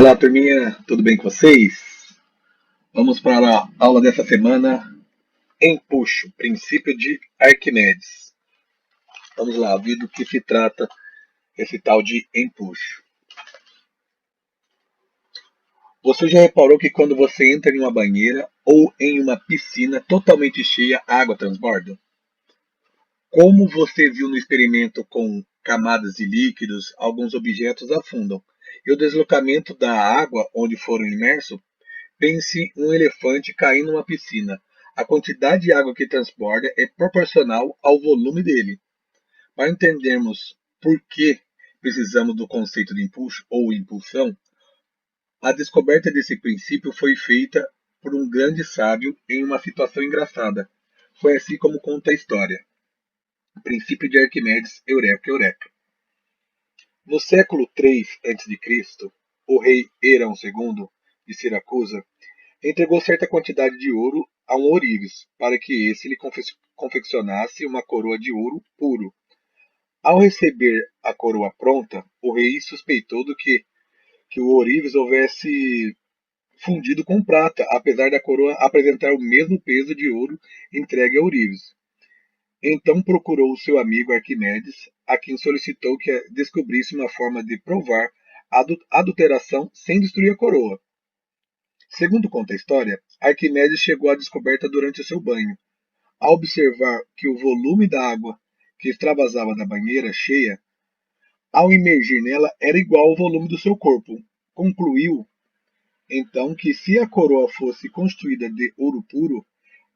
Olá, turminha, tudo bem com vocês? Vamos para a aula dessa semana, Empuxo, princípio de Arquimedes. Vamos lá, ver do que se trata esse tal de empuxo. Você já reparou que quando você entra em uma banheira ou em uma piscina totalmente cheia, a água transborda? Como você viu no experimento com camadas de líquidos, alguns objetos afundam. E o deslocamento da água onde foram imersos. Pense um elefante caindo numa piscina. A quantidade de água que transborda é proporcional ao volume dele. Para entendermos por que precisamos do conceito de impulso ou impulsão, a descoberta desse princípio foi feita por um grande sábio em uma situação engraçada. Foi assim como conta a história. O princípio de Arquimedes, Eureka, Eureka. No século III a.C., o rei Herão II de Siracusa entregou certa quantidade de ouro a um ourives, para que esse lhe confeccionasse uma coroa de ouro puro. Ao receber a coroa pronta, o rei suspeitou que o ourives houvesse fundido com prata, apesar da coroa apresentar o mesmo peso de ouro entregue ao ourives. Então procurou o seu amigo Arquimedes, a quem solicitou que descobrisse uma forma de provar a adulteração sem destruir a coroa. Segundo conta a história, Arquimedes chegou à descoberta durante o seu banho. Ao observar que o volume da água que extravasava da banheira cheia, ao imergir nela, era igual ao volume do seu corpo. Concluiu, então, que se a coroa fosse construída de ouro puro,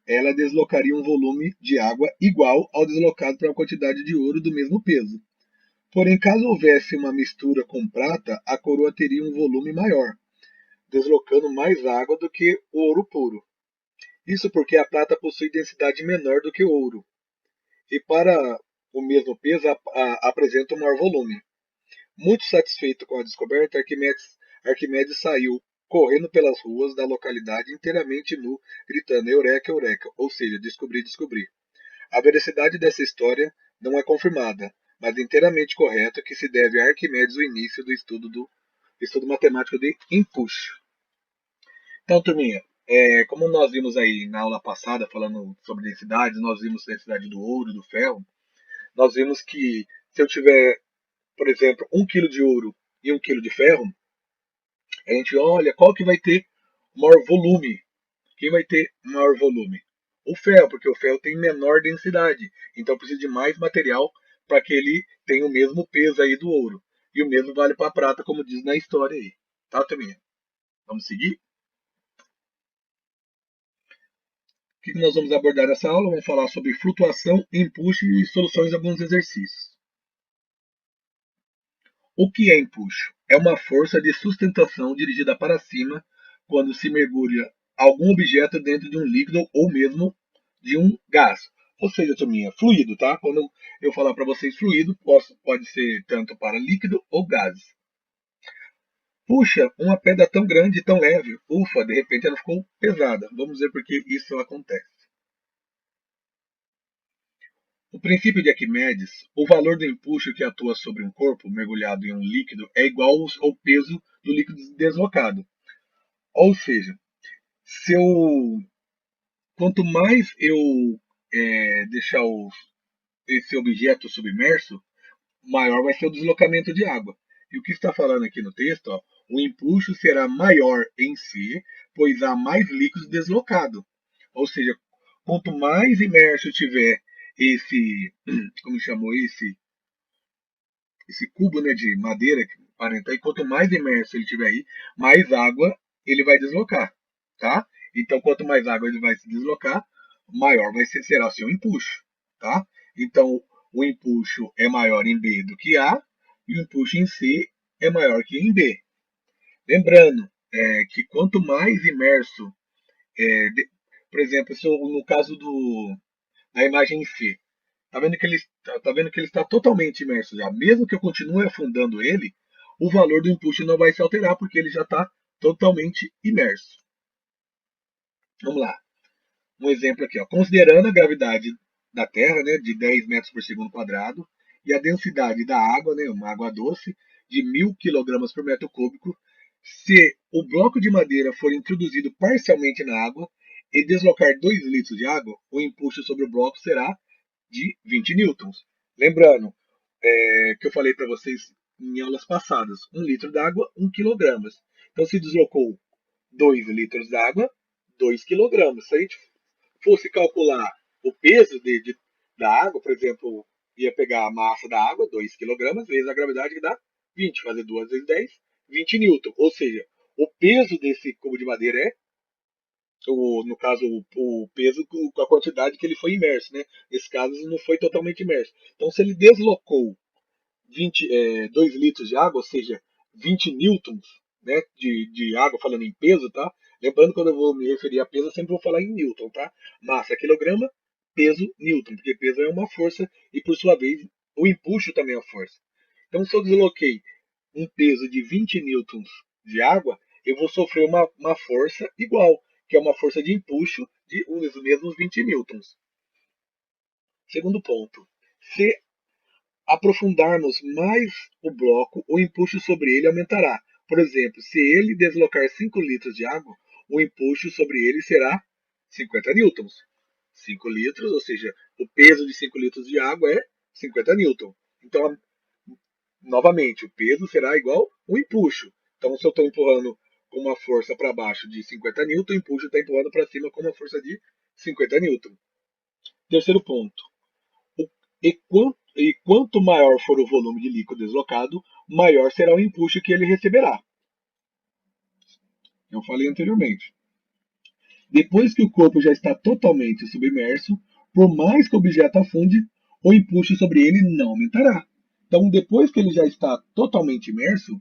ela deslocaria um volume de água igual ao deslocado por uma quantidade de ouro do mesmo peso. Porém, caso houvesse uma mistura com prata, a coroa teria um volume maior, deslocando mais água do que o ouro puro. Isso porque a prata possui densidade menor do que o ouro, e para o mesmo peso apresenta um maior volume. Muito satisfeito com a descoberta, Arquimedes saiu correndo pelas ruas da localidade inteiramente nu, gritando Eureka, Eureka, ou seja, descobri, descobri. A veracidade dessa história não é confirmada, mas é inteiramente correto que se deve a Arquimedes o início do estudo matemático de empuxo. Então, turminha, como nós vimos aí na aula passada, falando sobre densidades, nós vimos a densidade do ouro, do ferro, nós vimos que se eu tiver, por exemplo, 1 quilo de ouro e 1 quilo de ferro, a gente olha qual que vai ter maior volume. Quem vai ter maior volume? O ferro, porque o ferro tem menor densidade, então precisa de mais material para que ele tenha o mesmo peso aí do ouro. E o mesmo vale para a prata, como diz na história aí. Tá, turminha? Vamos seguir? O que nós vamos abordar nessa aula? Vamos falar sobre flutuação, empuxo e soluções de alguns exercícios. O que é empuxo? É uma força de sustentação dirigida para cima quando se mergulha algum objeto dentro de um líquido ou mesmo de um gás. Ou seja, turminha, fluido, tá? Quando eu falar para vocês fluido, pode ser tanto para líquido ou gás. Puxa, uma pedra tão grande e tão leve. Ufa, de repente ela ficou pesada. Vamos ver por que isso acontece. No princípio de Arquimedes, o valor do empuxo que atua sobre um corpo mergulhado em um líquido é igual ao peso do líquido deslocado. Ou seja, se eu, quanto mais eu deixar esse objeto submerso, maior vai ser o deslocamento de água. E o que está falando aqui no texto, ó, o empuxo será maior em si, pois há mais líquido deslocado. Ou seja, quanto mais imerso tiver esse, como chamou esse cubo, né, de madeira aparenta, e quanto mais imerso ele tiver aí, mais água ele vai deslocar, tá? Então, quanto mais água ele vai se deslocar, maior será o seu empuxo, tá? Então, o empuxo é maior em B do que A e o empuxo em C é maior que em B. Lembrando que quanto mais imerso, por exemplo, no caso da imagem em C, tá vendo que ele está totalmente imerso já. Mesmo que eu continue afundando ele, o valor do empuxo não vai se alterar porque ele já está totalmente imerso. Vamos lá. Um exemplo aqui, ó. Considerando a gravidade da Terra, né, de 10 metros por segundo quadrado, e a densidade da água, né, uma água doce, de 1000 kg por metro cúbico, Se o bloco de madeira for introduzido parcialmente na água e deslocar 2 litros de água, o impulso sobre o bloco será de 20 newtons. Lembrando que eu falei para vocês em aulas passadas, 1 litro d'água, 1 kg. Então, se deslocou 2 litros d'água, 2 kg. Se a gente fosse calcular o peso da água, por exemplo, ia pegar a massa da água, 2 kg, vezes a gravidade, que dá 20, fazer 2 vezes 10, 20 newton. Ou seja, o peso desse cubo de madeira é, no caso, o peso com a quantidade que ele foi imerso, né? Nesse caso, não foi totalmente imerso. Então, se ele deslocou 2 litros de água, ou seja, 20 newtons, né, de água, falando em peso, tá? Lembrando, quando eu vou me referir a peso, eu sempre vou falar em newton, tá? Massa é quilograma, peso newton, porque peso é uma força e, por sua vez, o empuxo também é uma força. Então, se eu desloquei um peso de 20 newtons de água, eu vou sofrer uma força igual, que é uma força de empuxo de os mesmos 20 newtons. Segundo ponto, se aprofundarmos mais o bloco, o empuxo sobre ele aumentará. Por exemplo, se ele deslocar 5 litros de água, o empuxo sobre ele será 50 newtons. 5 litros, ou seja, o peso de 5 litros de água é 50 newtons. Então, novamente, o peso será igual ao empuxo. Então, se eu estou empurrando com uma força para baixo de 50 newtons, o empuxo está empurrando para cima com uma força de 50 newtons. Terceiro ponto, e quanto maior for o volume de líquido deslocado, maior será o empuxo que ele receberá. Eu falei anteriormente. Depois que o corpo já está totalmente submerso, por mais que o objeto afunde, o empuxo sobre ele não aumentará. Então, depois que ele já está totalmente imerso,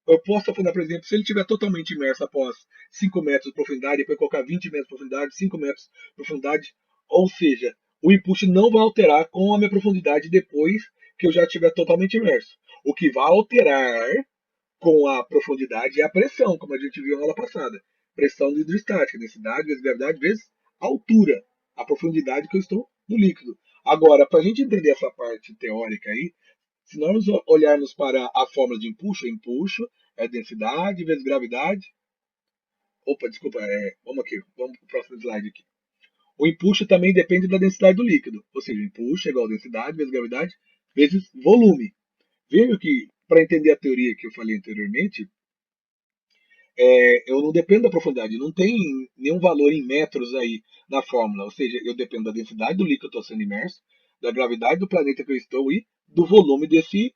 eu posso afundar, por exemplo, se ele estiver totalmente imerso após 5 metros de profundidade, depois colocar 20 metros de profundidade, 5 metros de profundidade, ou seja, o impulso não vai alterar com a minha profundidade depois que eu já estiver totalmente imerso. O que vai alterar com a profundidade é a pressão, como a gente viu na aula passada. Pressão de hidrostática, densidade vezes gravidade vezes altura, a profundidade que eu estou no líquido. Agora, para a gente entender essa parte teórica aí, se nós olharmos para a fórmula de empuxo é densidade vezes gravidade. Opa, desculpa, vamos aqui, vamos para o próximo slide aqui. O empuxo também depende da densidade do líquido, ou seja, o empuxo é igual a densidade vezes gravidade vezes volume. Veja que, para entender a teoria que eu falei anteriormente, eu não dependo da profundidade, não tem nenhum valor em metros aí na fórmula, ou seja, eu dependo da densidade do líquido que eu estou sendo imerso, da gravidade do planeta que eu estou e do volume desse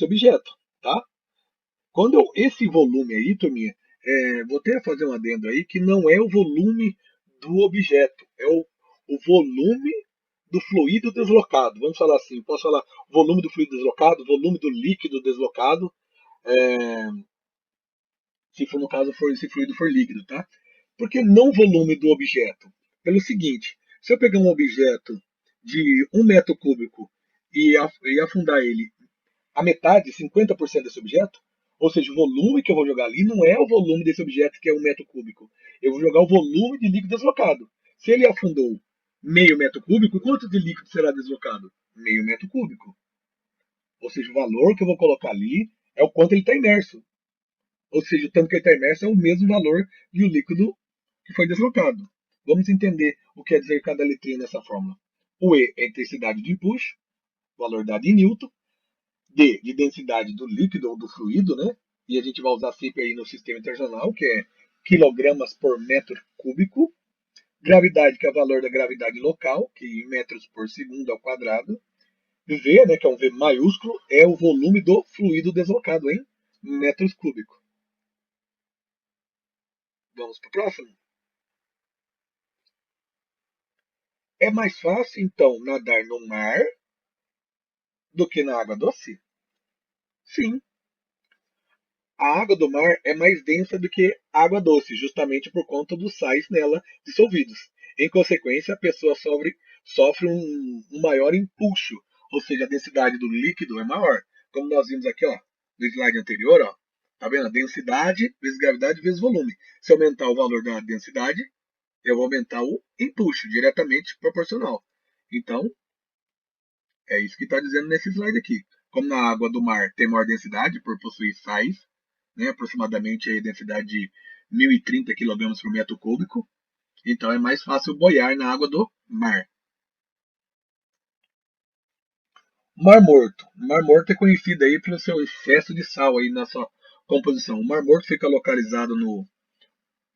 objeto, tá? Esse volume aí, turminha, vou até fazer um adendo aí, que não é o volume do objeto, é o volume do fluido deslocado. Vamos falar assim, posso falar volume do fluido deslocado, volume do líquido deslocado, é, se for no caso, esse fluido for líquido, tá? Porque não volume do objeto. Pelo seguinte, se eu pegar um objeto de 1 metro cúbico e afundar ele a metade, 50% desse objeto, ou seja, o volume que eu vou jogar ali não é o volume desse objeto que é 1 metro cúbico. Eu vou jogar o volume de líquido deslocado. Se ele afundou meio metro cúbico, quanto de líquido será deslocado? Meio metro cúbico. Ou seja, o valor que eu vou colocar ali é o quanto ele está imerso. Ou seja, o tanto que ele está imerso é o mesmo valor de o líquido que foi deslocado. Vamos entender o que quer dizer cada letrinha nessa fórmula. O E é a intensidade de empuxo, valor dado em Newton. D, de densidade do líquido ou do fluido, né? E a gente vai usar sempre aí no sistema internacional, que é quilogramas por metro cúbico. Gravidade, que é o valor da gravidade local, que em metros por segundo ao quadrado. V, né, que é um V maiúsculo, é o volume do fluido deslocado em metros cúbicos. Vamos para o próximo? É mais fácil, então, nadar no mar do que na água doce? Sim. A água do mar é mais densa do que água doce, justamente por conta dos sais nela dissolvidos. Em consequência, a pessoa sofre um maior impulso, ou seja, a densidade do líquido é maior. Como nós vimos aqui, ó, no slide anterior, ó, tá vendo? Densidade vezes gravidade vezes volume. Se aumentar o valor da densidade, eu vou aumentar o impulso, diretamente proporcional. Então, é isso que está dizendo nesse slide aqui. Como na água do mar tem maior densidade por possuir sais, né, aproximadamente a densidade de 1.030 kg por metro cúbico. Então é mais fácil boiar na água do mar. Mar Morto. O Mar Morto é conhecido aí pelo seu excesso de sal aí na sua composição. O Mar Morto fica localizado no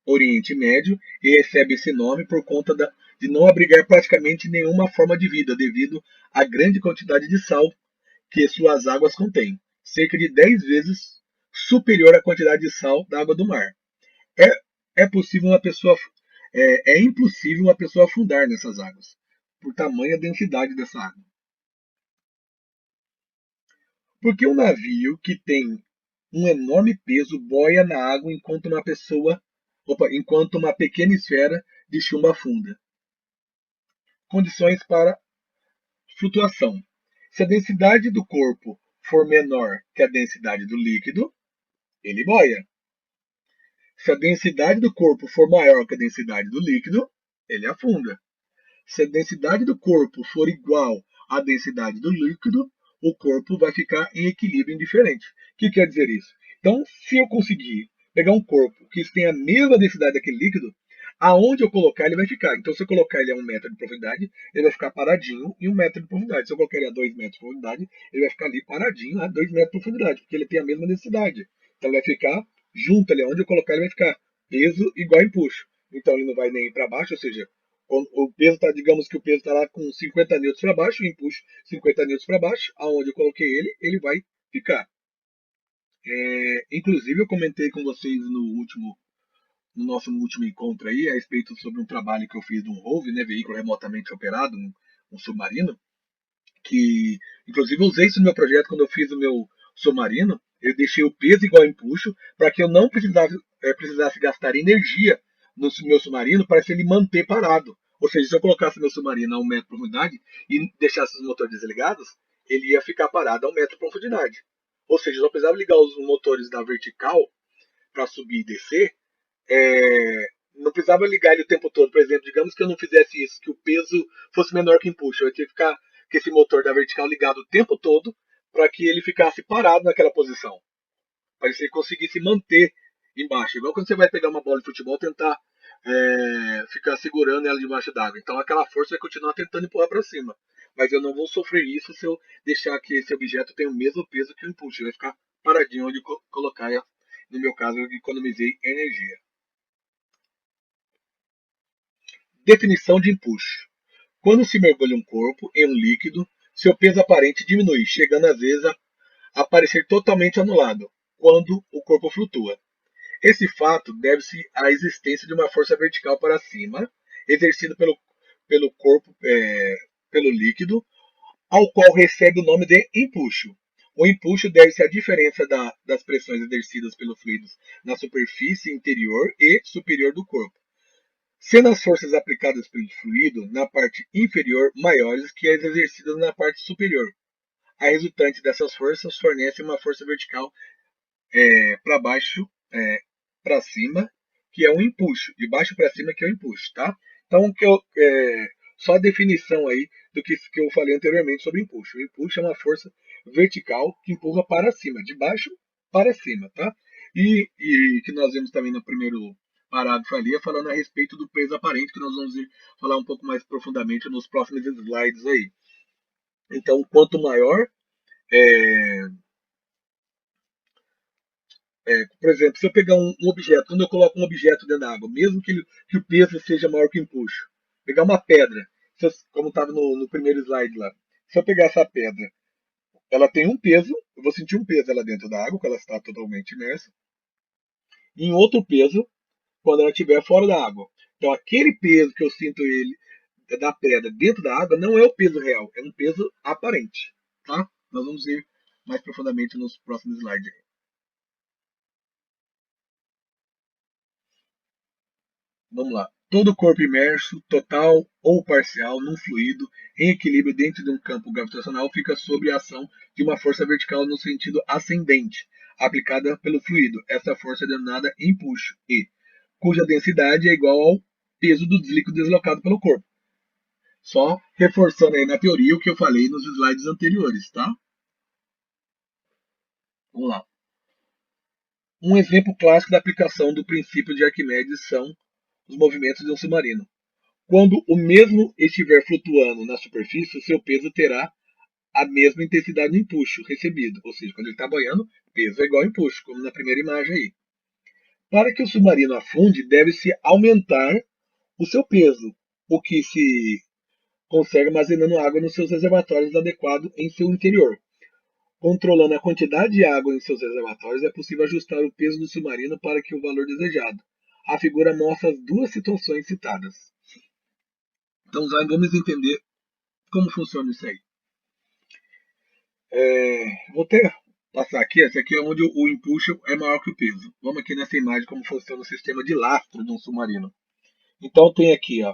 Oriente Médio e recebe esse nome por conta de não abrigar praticamente nenhuma forma de vida, devido à grande quantidade de sal que suas águas contêm, cerca de 10 vezes superior à quantidade de sal da água do mar. É, é possível uma pessoa é impossível uma pessoa afundar nessas águas, por tamanha densidade dessa água. Porque um navio que tem um enorme peso boia na água enquanto uma pequena esfera de chumbo afunda. Condições para flutuação. Se a densidade do corpo for menor que a densidade do líquido, ele boia. Se a densidade do corpo for maior que a densidade do líquido, ele afunda. Se a densidade do corpo for igual à densidade do líquido, o corpo vai ficar em equilíbrio indiferente. O que quer dizer isso? Então, se eu conseguir pegar um corpo que tem a mesma densidade daquele líquido, aonde eu colocar ele vai ficar. Então, se eu colocar ele a 1 metro de profundidade, ele vai ficar paradinho em 1 metro de profundidade. Se eu colocar ele a 2 metros de profundidade, ele vai ficar ali paradinho a 2 metros de profundidade, porque ele tem a mesma densidade. Então, ele vai ficar junto ali, onde eu colocar ele vai ficar peso igual empuxo. Então, ele não vai nem para baixo, ou seja, o peso está, digamos que o peso está lá com 50 newtons para baixo, eu empuxo 50 newtons para baixo, aonde eu coloquei ele, ele vai ficar. Inclusive, eu comentei com vocês no nosso último encontro aí, a respeito sobre um trabalho que eu fiz de um ROV, né, veículo remotamente operado, um submarino, que inclusive eu usei isso no meu projeto quando eu fiz o meu submarino. Eu deixei o peso igual ao empuxo para que eu não precisasse gastar energia no meu submarino para ele manter parado. Ou seja, se eu colocasse meu submarino a 1 metro de profundidade e deixasse os motores desligados, ele ia ficar parado a 1 metro de profundidade. Ou seja, eu só precisava ligar os motores da vertical para subir e descer. Não precisava ligar ele o tempo todo. Por exemplo, digamos que eu não fizesse isso, que o peso fosse menor que o empuxo. Eu tinha que ficar com esse motor da vertical ligado o tempo todo para que ele ficasse parado naquela posição. Para que ele conseguisse manter embaixo. Igual quando você vai pegar uma bola de futebol e tentar ficar segurando ela debaixo d'água. Então aquela força vai continuar tentando empurrar para cima. Mas eu não vou sofrer isso se eu deixar que esse objeto tenha o mesmo peso que o empuxo. Ele vai ficar paradinho onde colocar. No meu caso, eu economizei energia. Definição de empuxo. Quando se mergulha um corpo em um líquido, seu peso aparente diminui, chegando às vezes a parecer totalmente anulado, quando o corpo flutua. Esse fato deve-se à existência de uma força vertical para cima, exercida pelo corpo, pelo líquido, ao qual recebe o nome de empuxo. O empuxo deve-se à diferença das pressões exercidas pelos fluidos na superfície interior e superior do corpo, sendo as forças aplicadas pelo fluido na parte inferior maiores que as exercidas na parte superior. A resultante dessas forças fornece uma força vertical para baixo, para cima, que é um empuxo, de baixo para cima, que é o empuxo, tá? Então, só a definição aí do que eu falei anteriormente sobre empuxo. O empuxo é uma força vertical que empurra para cima, de baixo para cima, tá? E que nós vemos também no primeiro parágrafo ali, falando a respeito do peso aparente, que nós vamos falar um pouco mais profundamente nos próximos slides aí. Então, quanto maior, é, por exemplo, se eu pegar um objeto, quando eu coloco um objeto dentro da água, mesmo que o peso seja maior que o empuxo, pegar uma pedra, como estava no primeiro slide lá, se eu pegar essa pedra, ela tem um peso, eu vou sentir um peso ela dentro da água, porque ela está totalmente imersa, e em outro peso quando ela estiver fora da água. Então, aquele peso que eu sinto ele da pedra dentro da água não é o peso real, é um peso aparente, tá? Nós vamos ver mais profundamente nos próximos slides. Vamos lá. Todo corpo imerso, total ou parcial, num fluido em equilíbrio dentro de um campo gravitacional fica sob a ação de uma força vertical no sentido ascendente, aplicada pelo fluido. Essa força é denominada empuxo, cuja densidade é igual ao peso do líquido deslocado pelo corpo. Só reforçando aí na teoria o que eu falei nos slides anteriores, tá? Vamos lá. Um exemplo clássico da aplicação do princípio de Arquimedes são os movimentos de um submarino. Quando o mesmo estiver flutuando na superfície, o seu peso terá a mesma intensidade do empuxo recebido. Ou seja, quando ele está boiando, peso é igual a empuxo, como na primeira imagem aí. Para que o submarino afunde, deve-se aumentar o seu peso, o que se consegue armazenando água nos seus reservatórios adequados em seu interior. Controlando a quantidade de água em seus reservatórios, é possível ajustar o peso do submarino para que o valor desejado. A figura mostra as duas situações citadas. Então, vamos entender como funciona isso aí. Vou até passar aqui. Esse aqui é onde o empuxo é maior que o peso. Vamos aqui nessa imagem como funciona o sistema de lastro de um submarino. Então, tem aqui, ó,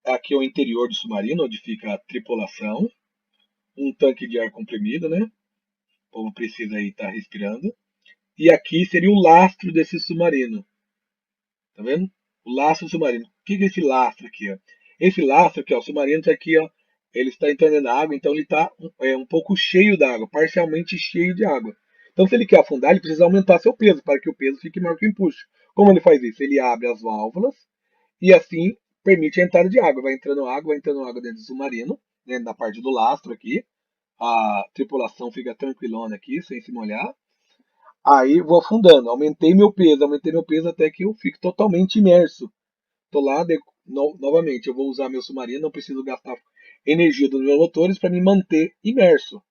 aqui é o interior do submarino, onde fica a tripulação, um tanque de ar comprimido, né? O povo precisa aí estar respirando. E aqui seria o lastro desse submarino. Tá vendo? O lastro submarino. O que é esse lastro aqui, ó? Esse lastro aqui, ó, o submarino está aqui, ó. Ele está entrando na água, então ele está um pouco cheio d'água, parcialmente cheio de água. Então, se ele quer afundar, ele precisa aumentar seu peso, para que o peso fique maior que o empuxo. Como ele faz isso? Ele abre as válvulas e assim permite a entrada de água. Vai entrando água dentro do submarino, né, na parte do lastro aqui. A tripulação fica tranquilona aqui, sem se molhar. Aí vou afundando, aumentei meu peso até que eu fique totalmente imerso. Tô lá, novamente, eu vou usar meu submarino, não preciso gastar energia dos meus motores para me manter imerso.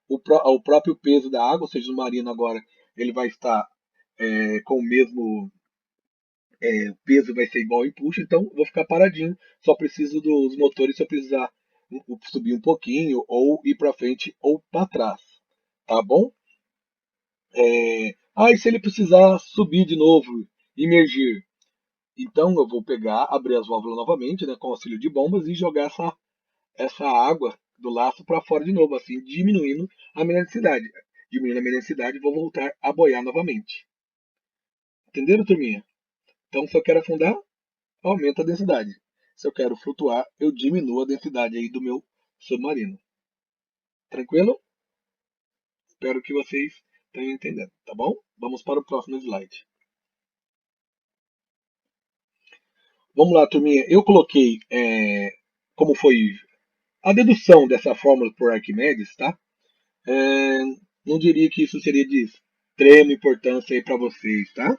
O próprio peso da água, ou seja, o submarino agora, ele vai estar com o mesmo o peso, vai ser igual ao empuxo, então vou ficar paradinho. Só preciso dos motores se eu precisar subir um pouquinho, ou ir para frente ou para trás. Tá bom? E se ele precisar subir de novo, imergir, então eu vou pegar, abrir as válvulas novamente, né, com auxílio de bombas e jogar essa água do laço para fora de novo, assim diminuindo a minha densidade. Diminuindo a minha densidade, vou voltar a boiar novamente. Entenderam, turminha? Então, se eu quero afundar, aumenta a densidade. Se eu quero flutuar, eu diminuo a densidade aí do meu submarino. Tranquilo? Espero que vocês tenham entendido, tá bom? Vamos para o próximo slide. Vamos lá, turminha. Eu coloquei como foi a dedução dessa fórmula por Arquimedes, tá? Não diria que isso seria de extrema importância aí para vocês, tá?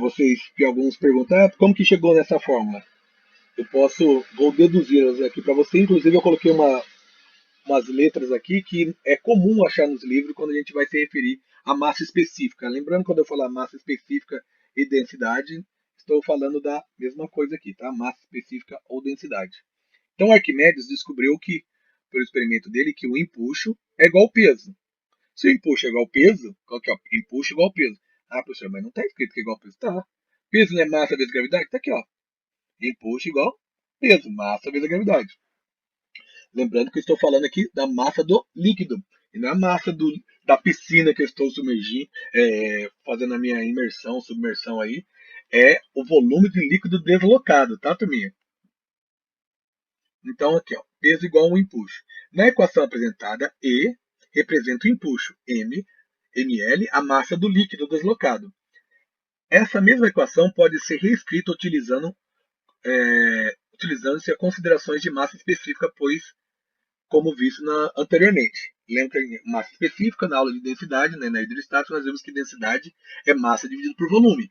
Vocês, que alguns perguntam, como que chegou nessa fórmula? Vou deduzir aqui para você. Inclusive, eu coloquei umas letras aqui que é comum achar nos livros quando a gente vai se referir a massa específica. Lembrando, quando eu falar massa específica e densidade, estou falando da mesma coisa aqui, tá? Massa específica ou densidade. Então, Arquimedes descobriu que, pelo experimento dele, que o empuxo é igual ao peso. Se o empuxo é igual ao peso, qual que é o empuxo igual ao peso? Ah, professor, mas não está escrito que é igual ao peso. Tá. Peso não é massa vezes gravidade? Tá aqui, ó. Empuxo igual peso, massa vezes gravidade. Lembrando que eu estou falando aqui da massa do líquido, e não a massa da piscina que eu estou submergindo, fazendo a minha imersão, submersão aí. É o volume de líquido deslocado, tá, turminha? Então, aqui, ó, peso igual a um empuxo. Na equação apresentada, E representa o empuxo, ml, a massa do líquido deslocado. Essa mesma equação pode ser reescrita utilizando-se a considerações de massa específica, pois, como visto anteriormente. Lembra que massa específica, na aula de densidade, né, na hidrostática, nós vimos que densidade é massa dividido por volume.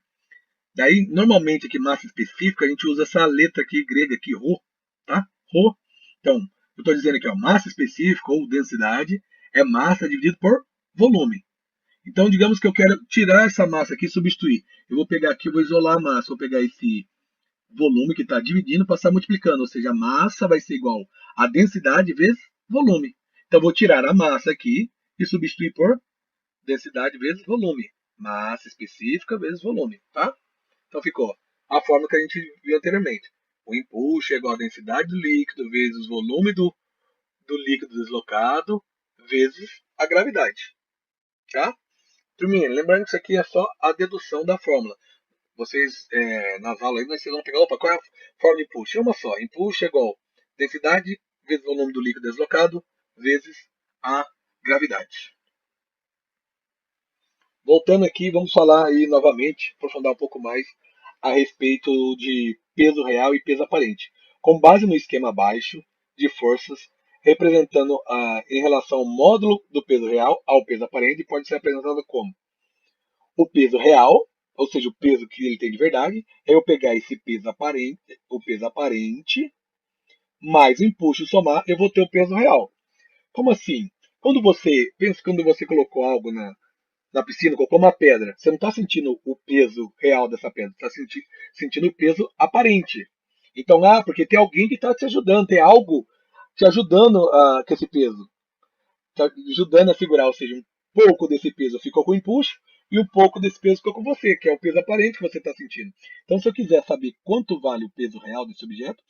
Daí, normalmente, aqui, massa específica, a gente usa essa letra aqui grega, aqui, ρ, tá? Ρ. Então, eu estou dizendo aqui, ó, massa específica ou densidade é massa dividido por volume. Então, digamos que eu quero tirar essa massa aqui e substituir. Eu vou pegar aqui, vou isolar a massa, vou pegar esse volume que está dividindo, passar multiplicando, ou seja, a massa vai ser igual a densidade vezes volume. Então, eu vou tirar a massa aqui e substituir por densidade vezes volume. Massa específica vezes volume, tá? Então ficou a forma que a gente viu anteriormente. O empuxo é igual à densidade do líquido vezes o volume do líquido deslocado vezes a gravidade. Tá? Turminha, lembrando que isso aqui é só a dedução da fórmula. Vocês, nas aulas aí, vocês vão pegar, opa, qual é a forma de empuxo? É uma só. Empuxo é igual a densidade vezes o volume do líquido deslocado vezes a gravidade. Voltando aqui, vamos falar aí novamente, aprofundar um pouco mais a respeito de peso real e peso aparente. Com base no esquema abaixo de forças, representando em relação ao módulo do peso real ao peso aparente, pode ser apresentado como o peso real, ou seja, o peso que ele tem de verdade, é eu pegar esse peso aparente, o peso aparente, mais o empuxo somar, eu vou ter o peso real. Como assim? Quando você pensa, quando você colocou algo na piscina, colocou uma pedra, você não está sentindo o peso real dessa pedra, está sentindo o peso aparente. Então, porque tem alguém que está te ajudando, tem algo te ajudando com esse peso, te ajudando a segurar, ou seja, um pouco desse peso ficou com o empuxo e um pouco desse peso ficou com você, que é o peso aparente que você está sentindo. Então, se eu quiser saber quanto vale o peso real desse objeto,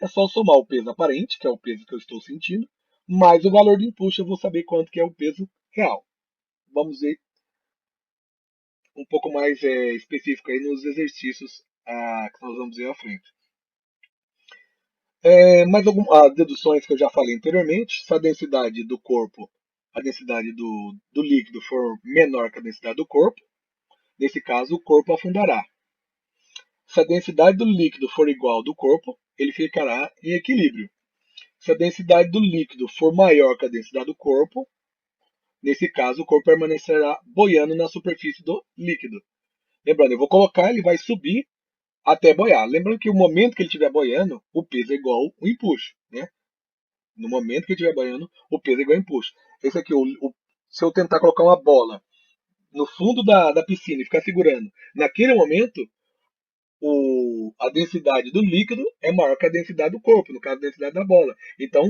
é só somar o peso aparente, que é o peso que eu estou sentindo, mais o valor do empuxo, eu vou saber quanto que é o peso real. Vamos ver um pouco mais específico aí nos exercícios que nós vamos ver à frente. Mais algumas deduções que eu já falei anteriormente. Se a densidade do corpo, a densidade do líquido for menor que a densidade do corpo, nesse caso o corpo afundará. Se a densidade do líquido for igual ao do corpo, ele ficará em equilíbrio. Se a densidade do líquido for maior que a densidade do corpo, nesse caso o corpo permanecerá boiando na superfície do líquido. Lembrando, eu vou colocar, ele vai subir até boiar. Lembrando que o momento que ele estiver boiando, o peso é igual ao empuxo, né? No momento que ele estiver boiando, o peso é igual ao empuxo. Esse aqui, se eu tentar colocar uma bola no fundo da piscina e ficar segurando, naquele momento, a densidade do líquido é maior que a densidade do corpo, no caso, a densidade da bola. Então,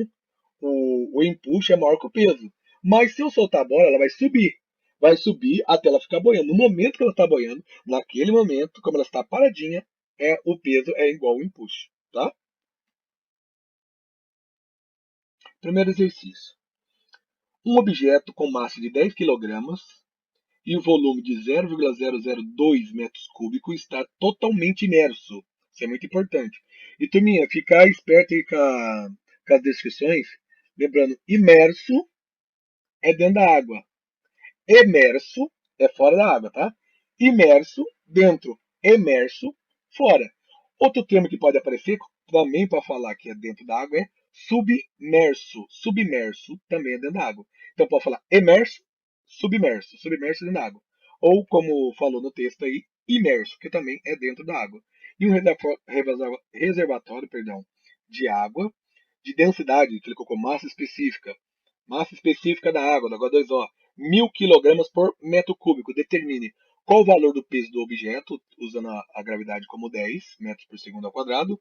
o empuxo é maior que o peso. Mas se eu soltar a bola, ela vai subir. Vai subir até ela ficar boiando. No momento que ela está boiando, naquele momento, como ela está paradinha, o peso é igual ao empuxo. Tá? Primeiro exercício. Um objeto com massa de 10 kg e o volume de 0,002 metros cúbicos está totalmente imerso. Isso é muito importante. E, turminha, ficar esperto aí com as descrições. Lembrando, imerso é dentro da água. Emerso é fora da água, tá? Imerso, dentro. Emerso, fora. Outro termo que pode aparecer também para falar que é dentro da água é submerso. Submerso também é dentro da água. Então pode falar emerso, submerso. Submerso dentro da água. Ou, como falou no texto aí, imerso, que também é dentro da água. E um reservatório, de água de densidade, que ele colocou massa específica da água, da H2O, 1.000 kg por metro cúbico. Determine qual o valor do peso do objeto, usando a gravidade como 10 metros por segundo ao quadrado.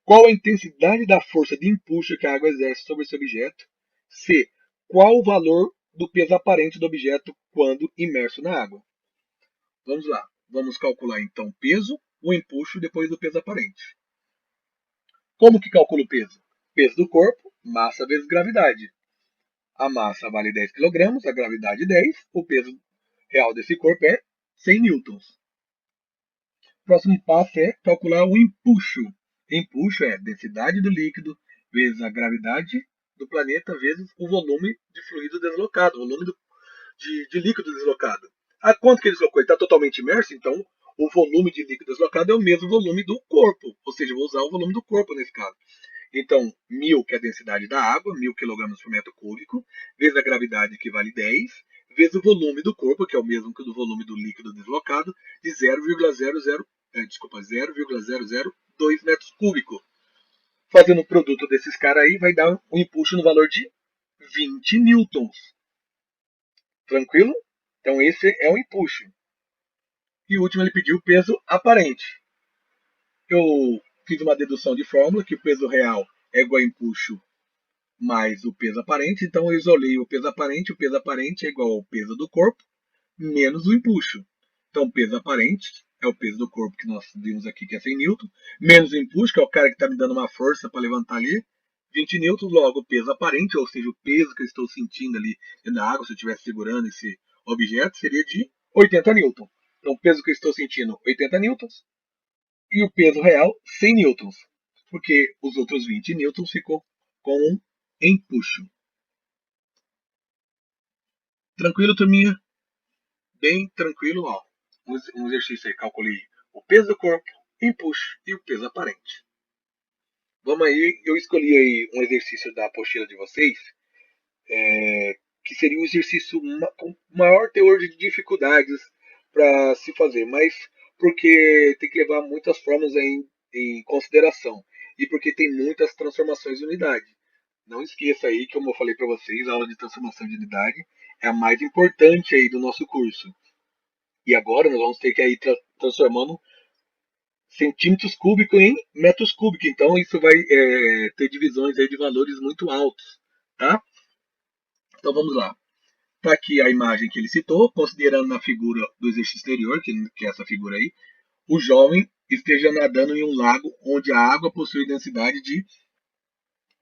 Qual a intensidade da força de empuxo que a água exerce sobre esse objeto? C. Qual o valor do peso aparente do objeto quando imerso na água? Vamos lá. Vamos calcular então o peso, o empuxo depois do peso aparente. Como que calcula o peso? Peso do corpo, massa vezes gravidade. A massa vale 10 kg, a gravidade 10, o peso real desse corpo é 100 newtons. O próximo passo é calcular o empuxo. Empuxo é a densidade do líquido vezes a gravidade do planeta vezes o volume de fluido deslocado, o volume de líquido deslocado. A quanto que ele deslocou? Ele está totalmente imerso, então o volume de líquido deslocado é o mesmo volume do corpo, ou seja, eu vou usar o volume do corpo nesse caso. Então, 1.000, que é a densidade da água, 1.000 kg por metro cúbico, vezes a gravidade, que vale 10, vezes o volume do corpo, que é o mesmo que o do volume do líquido deslocado, de 0,002 metros cúbicos. Fazendo o produto desses caras aí, vai dar um empuxo no valor de 20 newtons. Tranquilo? Então, esse é o empuxo. E o último, ele pediu o peso aparente. Eu fiz uma dedução de fórmula, que o peso real é igual a empuxo mais o peso aparente, então eu isolei o peso aparente é igual ao peso do corpo, menos o empuxo. Então, o peso aparente é o peso do corpo que nós vimos aqui, que é 100 N, menos o empuxo, que é o cara que está me dando uma força para levantar ali, 20 N, logo o peso aparente, ou seja, o peso que eu estou sentindo ali na água, se eu estivesse segurando esse objeto, seria de 80 N. Então, o peso que eu estou sentindo, 80 N, e o peso real, 100 newtons, porque os outros 20 newtons ficou com um empuxo. Tranquilo, turminha? bem tranquilo, ó. Um exercício aí, calculei o peso do corpo, empuxo e o peso aparente. Vamos aí, eu escolhi aí um exercício da apostila de vocês, que seria um exercício com maior teor de dificuldades para se fazer, mas porque tem que levar muitas formas em consideração e porque tem muitas transformações de unidade. Não esqueça aí que, como eu falei para vocês, a aula de transformação de unidade é a mais importante aí do nosso curso. E agora nós vamos ter que ir transformando centímetros cúbicos em metros cúbicos. Então isso vai ter divisões aí de valores muito altos, tá? Então vamos lá. Está aqui a imagem que ele citou, considerando na figura do exercício exterior, que é essa figura aí, o jovem esteja nadando em um lago onde a água possui densidade de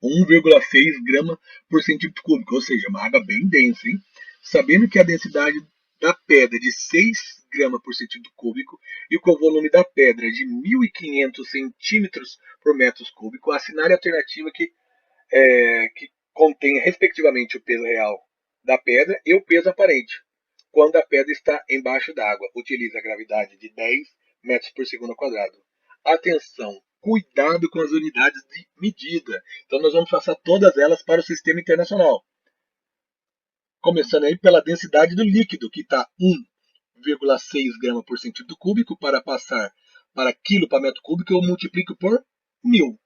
1,6 grama por centímetro cúbico, ou seja, uma água bem densa, hein? Sabendo que a densidade da pedra é de 6 gramas por centímetro cúbico e que o volume da pedra é de 1.500 centímetros por metro cúbico, assinale a alternativa que contém, respectivamente, o peso real da pedra e o peso aparente, quando a pedra está embaixo d'água. Utiliza a gravidade de 10 metros por segundo ao quadrado. Atenção, cuidado com as unidades de medida. Então nós vamos passar todas elas para o sistema internacional. Começando aí pela densidade do líquido, que está 1,6 gramas por centímetro cúbico. Para passar para quilo para metro cúbico, eu multiplico por 1000.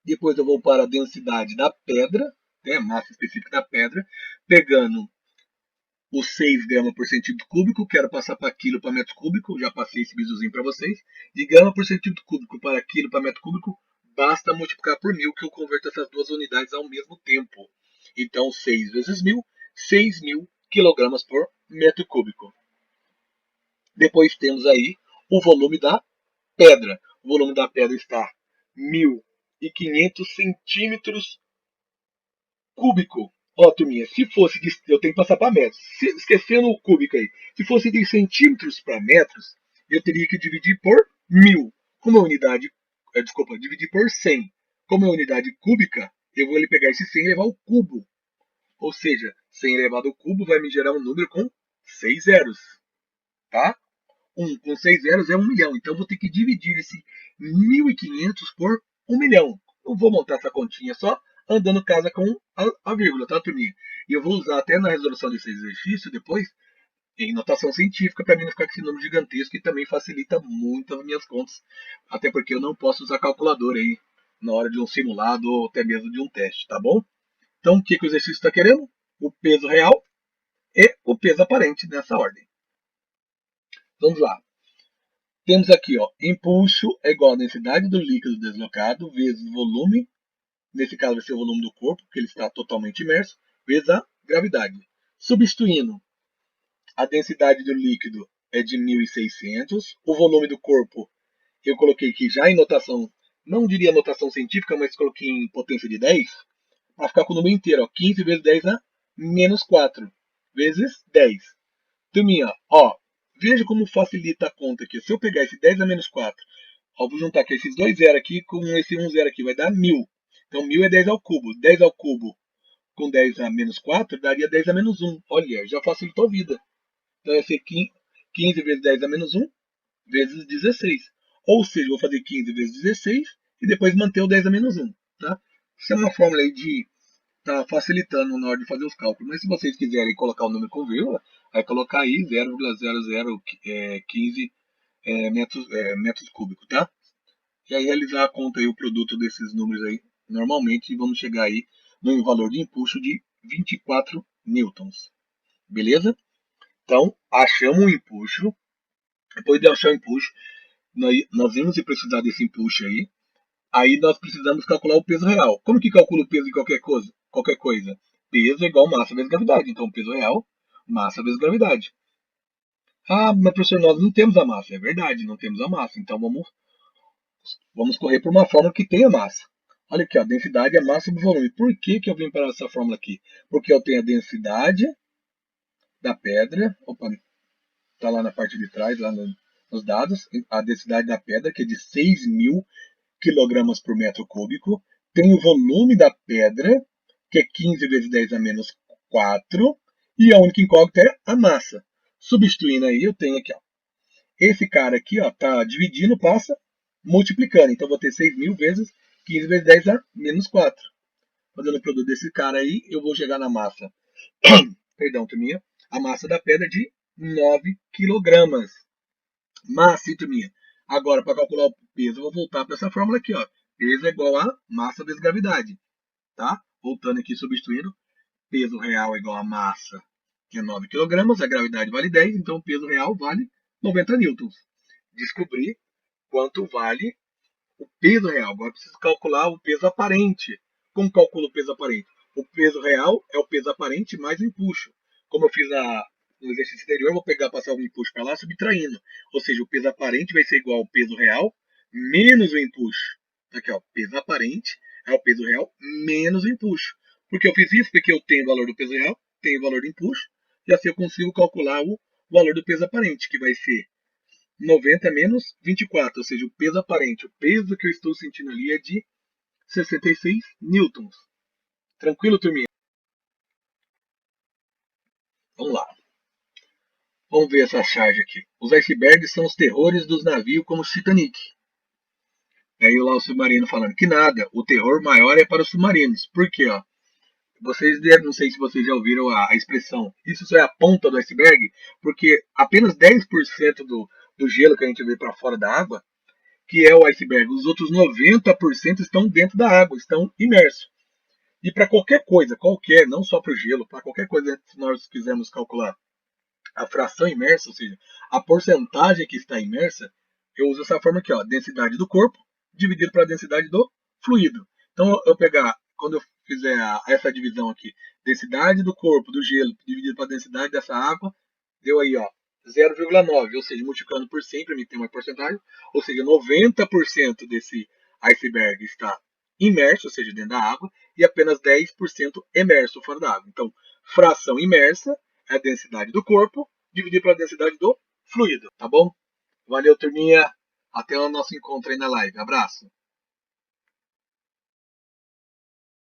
Depois eu vou para a densidade da pedra, a massa específica da pedra, pegando os 6 gramas por centímetro cúbico, quero passar para quilo para metro cúbico, já passei esse bizuzinho para vocês. De grama por centímetro cúbico para quilo para metro cúbico, basta multiplicar por 1000 que eu converto essas duas unidades ao mesmo tempo. Então 6 vezes 1000, 6.000 quilogramas por metro cúbico. Depois temos aí o volume da pedra. O volume da pedra está 1.500 centímetros cúbico. Ó, turminha, se fosse de, eu tenho que passar para metros. Esquecendo o cúbico aí. Se fosse de centímetros para metros, eu teria que dividir por 1000. Como é unidade, dividir por 100. Como é unidade cúbica, eu vou pegar esse 100 e levar ao cubo. Ou seja, 100 elevado ao cubo vai me gerar um número com 6 zeros. Tá? 1 com 6 zeros é 1 milhão. Então eu vou ter que dividir esse 1.500 por 1 milhão. Eu vou montar essa continha só andando casa com a vírgula, tá, turminha? E eu vou usar até na resolução desse exercício depois em notação científica para mim não ficar com esse número gigantesco e também facilita muito as minhas contas. Até porque eu não posso usar calculadora aí na hora de um simulado ou até mesmo de um teste, tá bom? Então o que o exercício está querendo? O peso real e o peso aparente nessa ordem. Vamos lá. Temos aqui, ó, impulso é igual à densidade do líquido deslocado vezes o volume, nesse caso vai ser o volume do corpo, porque ele está totalmente imerso, vezes a gravidade. Substituindo, a densidade do líquido é de 1.600, o volume do corpo eu coloquei aqui já em notação, não diria notação científica, mas coloquei em potência de 10, para ficar com o número inteiro, ó, 15 vezes 10 a menos 4, vezes 10. Turminha, ó, veja como facilita a conta aqui. Se eu pegar esse 10 a menos 4, ó, vou juntar aqui esses dois zeros aqui com esse 1 zero aqui, vai dar 1000. Então 1000 é 10 ao cubo. 10 ao cubo com 10 a menos 4 daria 10 a menos 1. Olha, já facilitou a vida. Então vai ser 15 vezes 10 a menos 1 vezes 16. Ou seja, vou fazer 15 vezes 16 e depois manter o 10 a menos 1. Tá? Isso é uma fórmula aí de tá facilitando na hora de fazer os cálculos. Mas se vocês quiserem colocar o número com vírgula, vai colocar aí 0,0015 metros cúbicos, tá? E aí realizar a conta aí, o produto desses números aí, normalmente vamos chegar aí no valor de impulso de 24 newtons. Beleza? Então, achamos o impulso. Depois de achar o impulso, nós vamos precisar desse impulso aí. Aí nós precisamos calcular o peso real. Como que calcula o peso de qualquer coisa? Peso é igual massa vezes gravidade. Então, peso real, massa vezes gravidade. Ah, mas professor, nós não temos a massa. É verdade, não temos a massa. Então, vamos correr por uma fórmula que tenha massa. Olha aqui, ó, densidade é massa sobre volume. Por que eu vim para essa fórmula aqui? Porque eu tenho a densidade da pedra. Opa, está lá na parte de trás, lá nos dados. A densidade da pedra, que é de 6.000 kg por metro cúbico. Tem o volume da pedra, que é 15 vezes 10 a menos 4, E a única incógnita é a massa. Substituindo aí, eu tenho aqui, ó, esse cara aqui, ó, tá dividindo, passa multiplicando. Então, eu vou ter 6.000 vezes 15 vezes 10 dá menos 4. Fazendo o produto desse cara aí, eu vou chegar na massa, perdão, turminha, a massa da pedra de 9 quilogramas. Massa, hein, turminha? Agora, para calcular o peso, eu vou voltar para essa fórmula aqui, ó. Peso é igual a massa vezes gravidade, tá? Voltando aqui, substituindo. Peso real é igual a massa, que é 9 quilogramas, a gravidade vale 10, então o peso real vale 90 newtons. Descobri quanto vale o peso real. Agora preciso calcular o peso aparente. Como calculo o peso aparente? O peso real é o peso aparente mais o empuxo. Como eu fiz no exercício anterior, eu vou pegar, passar o empuxo para lá, subtraindo. Ou seja, o peso aparente vai ser igual ao peso real menos o empuxo. Aqui, ó, peso aparente é o peso real menos o empuxo. Por que eu fiz isso? Porque eu tenho o valor do peso real, tenho o valor do empuxo, e assim eu consigo calcular o valor do peso aparente, que vai ser 90 menos 24, ou seja, o peso aparente, o peso que eu estou sentindo ali é de 66 newtons. Tranquilo, turminha? Vamos lá. Vamos ver essa charge aqui. Os icebergs são os terrores dos navios como o Titanic. Aí lá o submarino falando que nada, o terror maior é para os submarinos. Por quê? Ó? Vocês não sei se vocês já ouviram a expressão, isso só é a ponta do iceberg, porque apenas 10% do gelo que a gente vê para fora da água, que é o iceberg, os outros 90% estão dentro da água, estão imersos. E para qualquer coisa, qualquer, não só para o gelo, para qualquer coisa, se nós quisermos calcular a fração imersa, ou seja, a porcentagem que está imersa, eu uso essa forma aqui, ó, densidade do corpo dividido pela densidade do fluido. Então, eu pegar, quando eu fizer essa divisão aqui, densidade do corpo, do gelo, dividido pela densidade dessa água, deu aí, ó, 0,9, ou seja, multiplicando por 100 para mim ter uma porcentagem, ou seja, 90% desse iceberg está imerso, ou seja, dentro da água, e apenas 10% emerso fora da água. Então, fração imersa é a densidade do corpo dividido pela densidade do fluido, tá bom? Valeu, turminha. Até o nosso encontro aí na live. Abraço.